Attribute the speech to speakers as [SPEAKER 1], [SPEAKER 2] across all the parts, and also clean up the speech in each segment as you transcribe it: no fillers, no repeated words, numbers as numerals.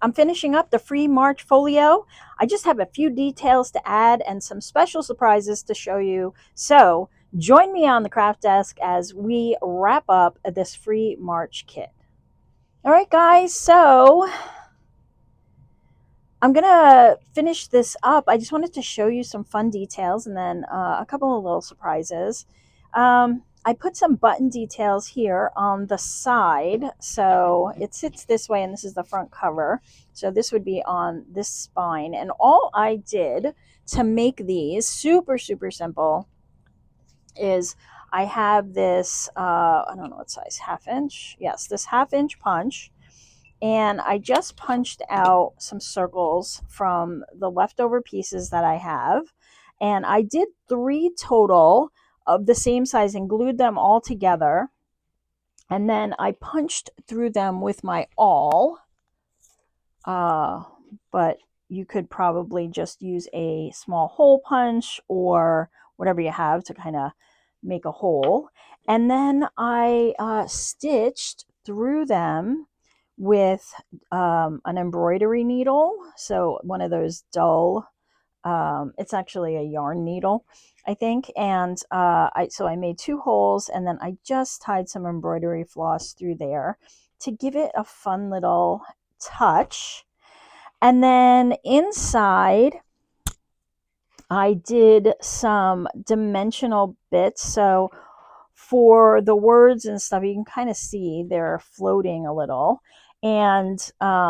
[SPEAKER 1] I'm finishing up the free March folio. I just have a few details to add and some special surprises to show you. So join me on the craft desk as we wrap up this free March kit. All right, guys, so I'm going to finish this up. I just wanted to show you some fun details and then a couple of little surprises. I put some button details here on the side. So it sits this way, and this is the front cover. So this would be on this spine. And all I did to make these super, super simple is I have this, I don't know what size, 1/2 inch. Yes, this 1/2 inch punch. And I just punched out some circles from the leftover pieces that I have. And I did 3 total of the same size and glued them all together. And then I punched through them with my awl. But you could probably just use a small hole punch or whatever you have to kind of make a hole. And then I stitched through them with an embroidery needle. So one of those dull, it's actually a yarn needle, I think. And so I made 2 holes, and then I just tied some embroidery floss through there to give it a fun little touch. And then inside, I did some dimensional bits. So for the words and stuff, you can kind of see they're floating a little. And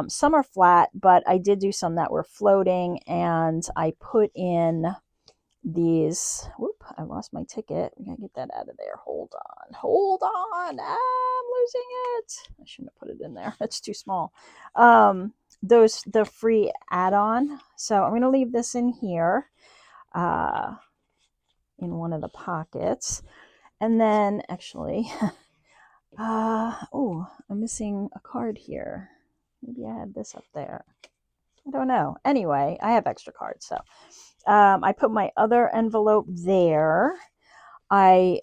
[SPEAKER 1] some are flat, but I did do some that were floating. And I put in these, whoop, I lost my ticket. We gotta get that out of there. Hold on. I'm losing it. I shouldn't have put it in there. It's too small. The free add-on. So I'm going to leave this in here in one of the pockets. And then actually, oh, I'm missing a card here. Maybe I had this up there. I don't know. Anyway, I have extra cards. So I put my other envelope there. I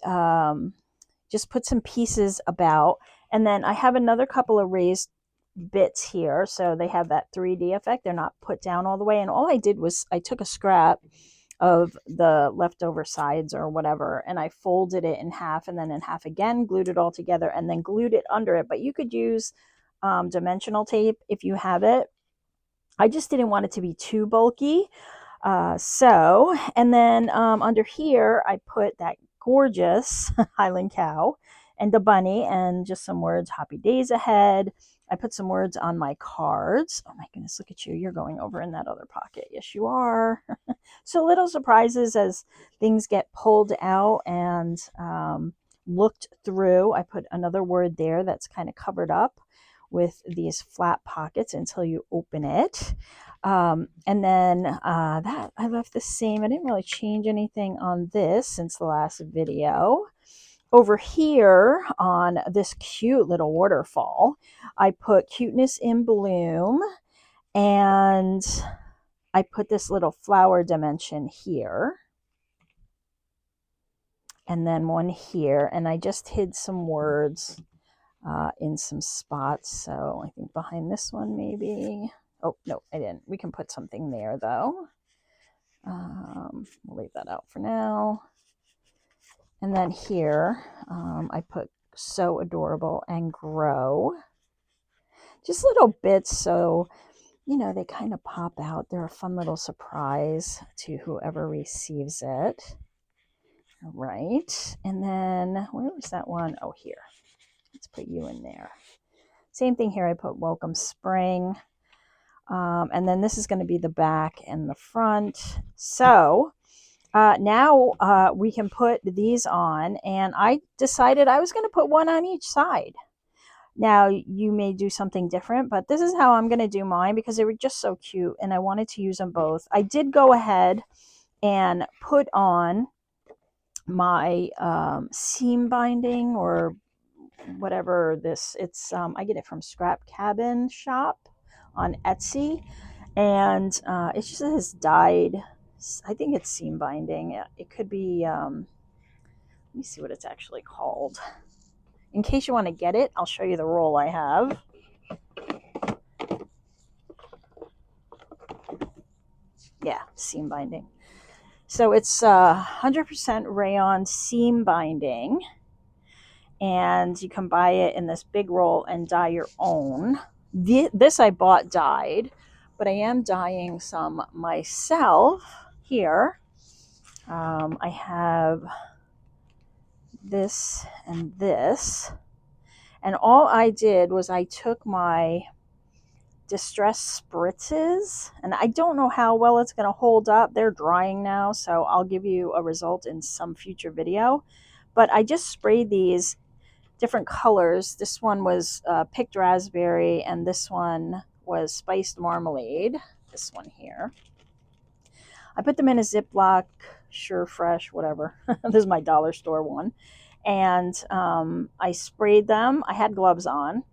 [SPEAKER 1] just put some pieces about. And then I have another couple of raised bits here, so they have that 3D effect. They're not put down all the way. And all I did was I took a scrap of the leftover sides or whatever, and I folded it in half and then in half again, glued it all together, and then glued it under it. But you could use dimensional tape if you have it. I just didn't want it to be too bulky. And then under here, I put that gorgeous Highland cow and the bunny and just some words, happy days ahead. I put some words on my cards. Oh my goodness, look at you. You're going over in that other pocket. Yes, you are. So little surprises as things get pulled out and looked through. I put another word there that's kind of covered up with these flat pockets until you open it. And then that I left the same. I didn't really change anything on this since the last video. Over here on this cute little waterfall, I put cuteness in bloom, and I put this little flower dimension here. And then one here, and I just hid some words in some spots. So I think behind this one maybe. Oh, no, I didn't. We can put something there though. We'll leave that out for now. And then here, I put so adorable and grow. Just little bits so, you know, they kind of pop out. They're a fun little surprise to whoever receives it. All right. And then where was that one? Oh, here. Let's put you in there. Same thing here. I put welcome spring. And then this is going to be the back and the front. So now we can put these on, and I decided I was going to put one on each side. Now you may do something different, but this is how I'm going to do mine because they were just so cute and I wanted to use them both. I did go ahead and put on my seam binding or whatever this, it's I get it from Scrap Cabin Shop on Etsy, and it just says dyed, I think it's seam binding. It could be let me see what it's actually called. In case you want to get it, I'll show you the roll I have. Yeah, seam binding. So it's 100% rayon seam binding, and you can buy it in this big roll and dye your own. This I bought dyed, but I am dyeing some myself here. I have this and this, and all I did was I took my distress spritzes, and I don't know how well it's going to hold up. They're drying now, so I'll give you a result in some future video. But I just sprayed these different colors. This one was picked raspberry, and this one was spiced marmalade. This one here. I put them in a Ziploc, Sure Fresh, whatever. This is my dollar store one. And I sprayed them. I had gloves on,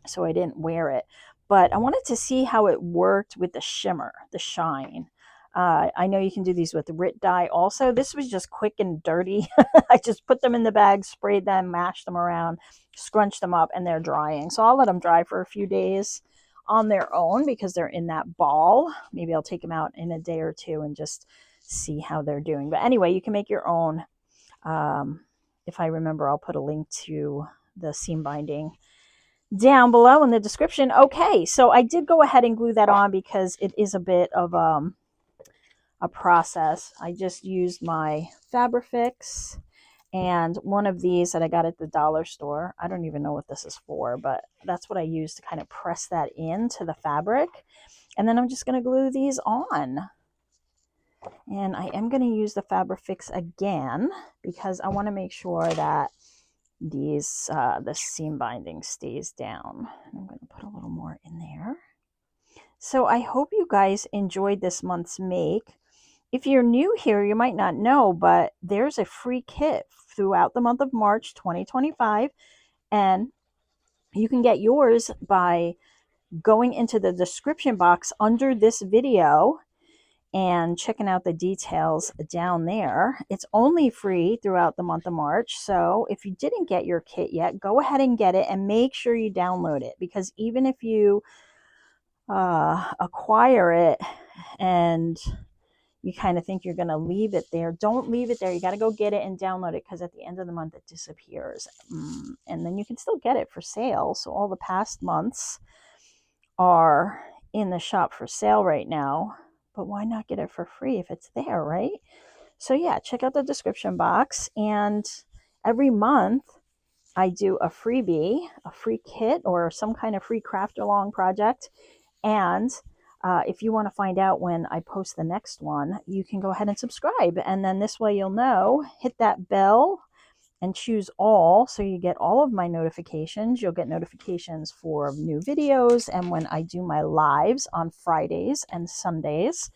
[SPEAKER 1] so I didn't wear it. But I wanted to see how it worked with the shimmer, the shine. I know you can do these with RIT dye also. This was just quick and dirty. I just put them in the bag, sprayed them, mashed them around, scrunched them up, and they're drying. So I'll let them dry for a few days on their own because they're in that ball. Maybe I'll take them out in a day or two and just see how they're doing. But anyway, you can make your own. If I remember, I'll put a link to the seam binding down below in the description. Okay, so I did go ahead and glue that on because it is a bit of a process. I just used my Fabrifix and one of these that I got at the dollar store. I don't even know what this is for, but that's what I used to kind of press that into the fabric. And then I'm just going to glue these on. And I am going to use the Fabrifix again because I want to make sure that the seam binding stays down. I'm going to put a little more in there. So I hope you guys enjoyed this month's make. If you're new here, you might not know, but there's a free kit throughout the month of March 2025, and you can get yours by going into the description box under this video and checking out the details down there. It's only free throughout the month of March. So if you didn't get your kit yet, go ahead and get it and make sure you download it, because even if you acquire it and you kind of think you're going to leave it there, don't leave it there. You got to go get it and download it, because at the end of the month it disappears. And then you can still get it for sale. So all the past months are in the shop for sale right now. But why not get it for free if it's there, right? So yeah, check out the description box. And every month I do a freebie, a free kit, or some kind of free craft along project. And if you want to find out when I post the next one, you can go ahead and subscribe. And then this way you'll know, hit that bell and choose all, so you get all of my notifications. You'll get notifications for new videos and when I do my lives on Fridays and Sundays.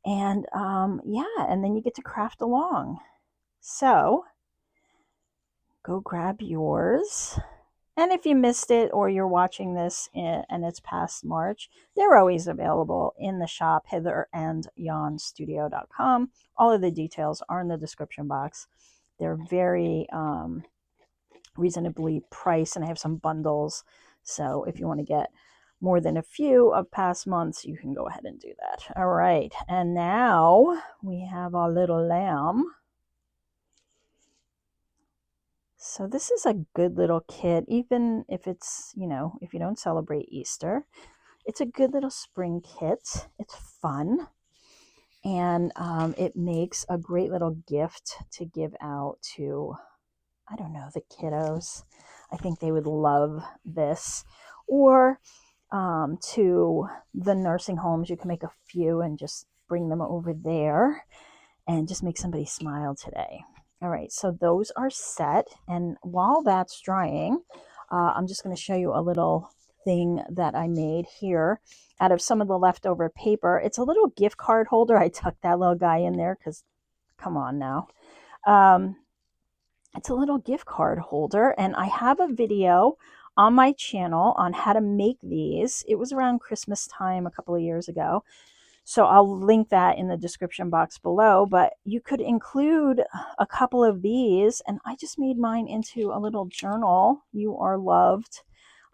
[SPEAKER 1] And yeah, and then you get to craft along. So go grab yours. And if you missed it, or you're watching this and it's past March, they're always available in the shop, Hither and Yon Studio.com. All of the details are in the description box. They're very reasonably priced, and I have some bundles. So if you want to get more than a few of past months, you can go ahead and do that. All right. And now we have our little lamb. So this is a good little kit, even if it's, you know, if you don't celebrate Easter. It's a good little spring kit. It's fun. And it makes a great little gift to give out to, I don't know, the kiddos. I think they would love this. Or to the nursing homes, you can make a few and just bring them over there and just make somebody smile today. All right, so those are set. And while that's drying, I'm just going to show you a little thing that I made here out of some of the leftover paper. It's a little gift card holder. I tucked that little guy in there because, come on now. It's a little gift card holder, and I have a video on my channel on how to make these. It was around Christmas time a couple of years ago. So I'll link that in the description box below, but you could include a couple of these, and I just made mine into a little journal. You are loved.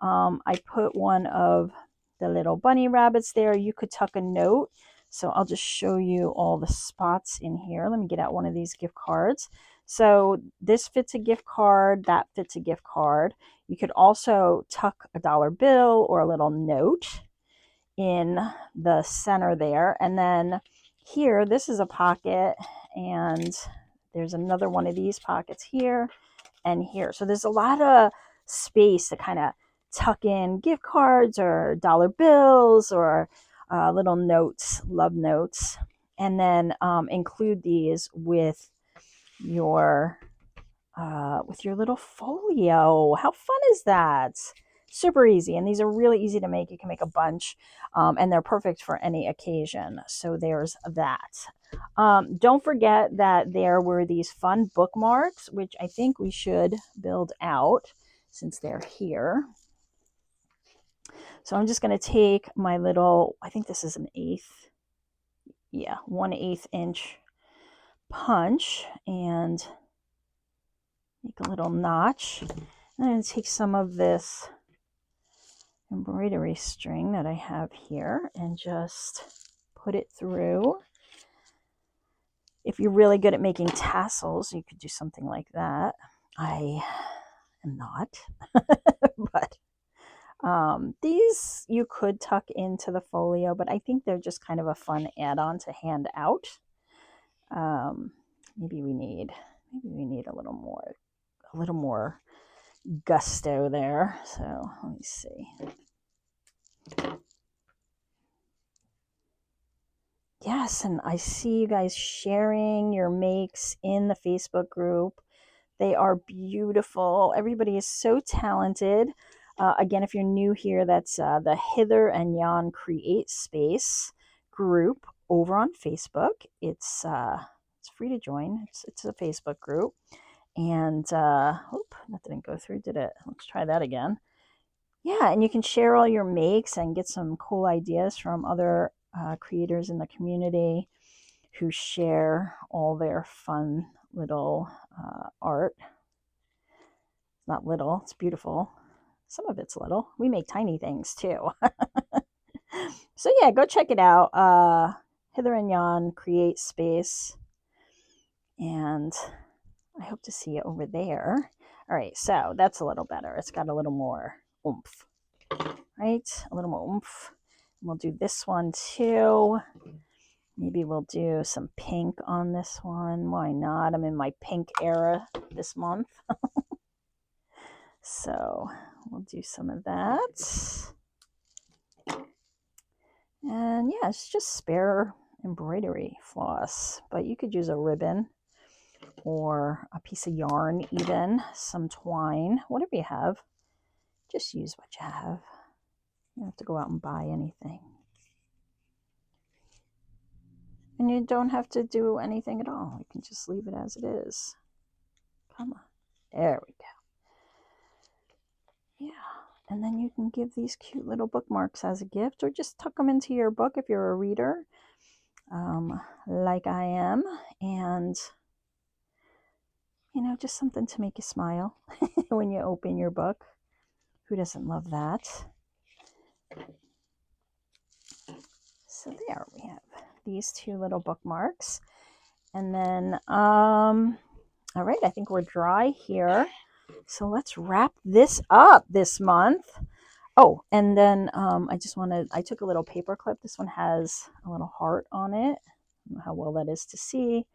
[SPEAKER 1] I put one of the little bunny rabbits there. You could tuck a note So I'll just show you all the spots in here. Let me get out one of these gift cards. So this fits a gift card, that fits a gift card. You could also tuck a dollar bill or a little note in the center there. And then here, this is a pocket, and there's another one of these pockets here and here. So there's a lot of space to kind of tuck in gift cards or dollar bills or little notes, love notes, and then include these with your little folio. How fun is that? Super easy, and these are really easy to make. You can make a bunch, and they're perfect for any occasion. So there's that. Don't forget that there were these fun bookmarks, which I think we should build out since they're here. So I'm just going to take my little, I think this is an 1/8 inch punch, and make a little notch. And I'm going to take some of this embroidery string that I have here and just put it through. If you're really good at making tassels, you could do something like that. I am not, but these you could tuck into the folio, but I think they're just kind of a fun add-on to hand out. Maybe we need a little more gusto there. So let me see. Yes, and I see you guys sharing your makes in the Facebook group. They are beautiful. Everybody is so talented. Again, if you're new here, that's the Hither and Yon Create Space group over on Facebook. It's free to join. It's a Facebook group. And that didn't go through, did it? Let's try that again. Yeah, and you can share all your makes and get some cool ideas from other creators in the community who share all their fun little art. It's not little, it's beautiful. Some of it's little. We make tiny things too. So yeah, go check it out. Hither and Yon Create Space. And I hope to see you over there. All right, so that's a little better. It's got a little more oomph, right? A little more oomph. We'll do this one too. Maybe we'll do some pink on this one. Why not? I'm in my pink era this month. So we'll do some of that. And yeah, it's just spare embroidery floss, but you could use a ribbon or a piece of yarn, even some twine, whatever you have. Just use what you have. You don't have to go out and buy anything. And you don't have to do anything at all. You can just leave it as it is. Come on. There we go. Yeah. And then you can give these cute little bookmarks as a gift, or just tuck them into your book if you're a reader, like I am. And, you know, just something to make you smile when you open your book. Who doesn't love that? So there we have these two little bookmarks. And then, all right, I think we're dry here. So let's wrap this up this month. Oh, and then I took a little paper clip. This one has a little heart on it. I don't know how well that is to see.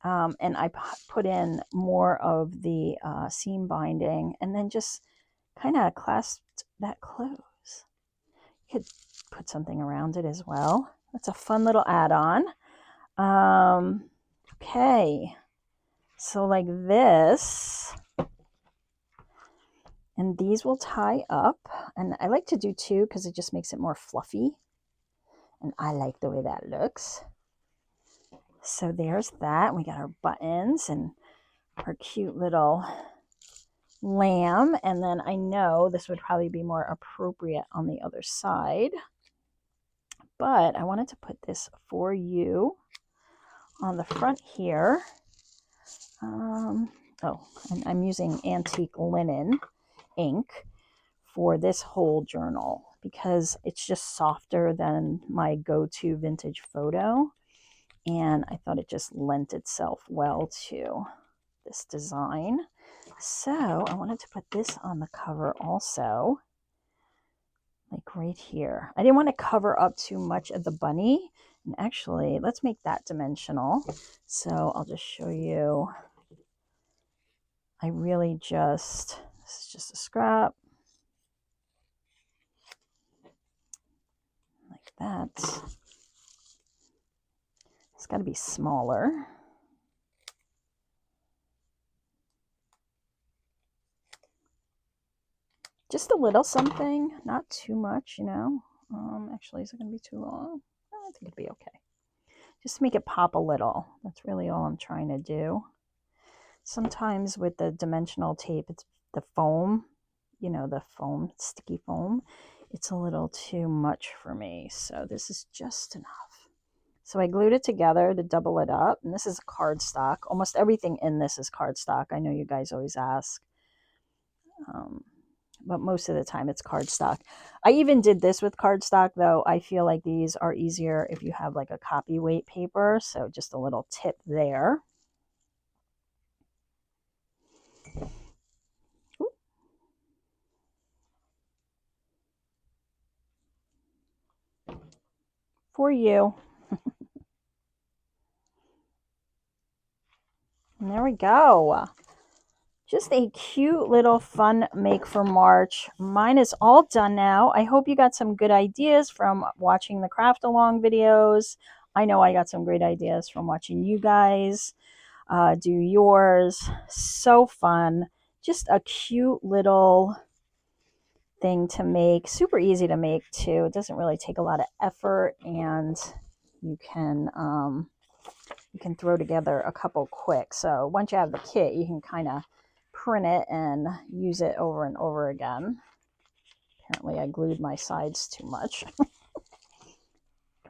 [SPEAKER 1] And I put in more of the seam binding and then just kind of clasped that close. You could put something around it as well. That's a fun little add-on. Okay, so like this. And these will tie up. And I like to do two because it just makes it more fluffy. And I like the way that looks. So there's that. We got our buttons and our cute little lamb. And then I know this would probably be more appropriate on the other side. But I wanted to put this for you on the front here. And I'm using antique linen ink for this whole journal. because it's just softer than my go-to vintage photo. And I thought it just lent itself well to this design. So I wanted to put this on the cover also, like right here. I didn't want to cover up too much of the bunny. And actually, let's make that dimensional. So I'll just show you. I really just, this is just a scrap. Like that. It's got to be smaller. Just a little something, not too much, you know. Actually, is it going to be too long? I think it'd be okay. Just make it pop a little. That's really all I'm trying to do. Sometimes with the dimensional tape, it's the foam, you know, the foam, sticky foam. It's a little too much for me. So this is just enough. So I glued it together to double it up. And this is cardstock. Almost everything in this is cardstock. I know you guys always ask. But most of the time it's cardstock. I even did this with cardstock, though. I feel like these are easier if you have like a copy weight paper. So just a little tip there. Ooh. For you. And there we go. Just a cute little fun make for March. Mine is all done now. I hope you got some good ideas from watching the craft along videos. I know I got some great ideas from watching you guys do yours. So fun. Just a cute little thing to make. Super easy to make too. It doesn't really take a lot of effort, and you can throw together a couple quick. So once you have the kit, you can kind of print it and use it over and over again. Apparently I glued my sides too much. Can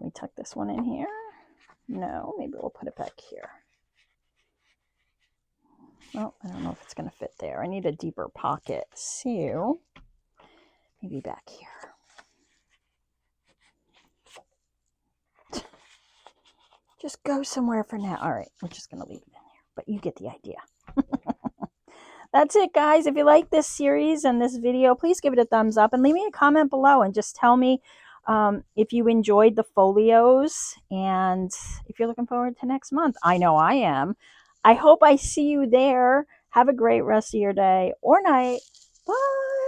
[SPEAKER 1] we tuck this one in here? No, maybe we'll put it back here. Well, I don't know if it's going to fit there. I need a deeper pocket. So maybe back here. Just go somewhere for now. All right, we're just going to leave it in here, but you get the idea. That's it, guys. If you like this series and this video, please give it a thumbs up and leave me a comment below and just tell me if you enjoyed the folios and if you're looking forward to next month. I know I am. I hope I see you there. Have a great rest of your day or night. Bye.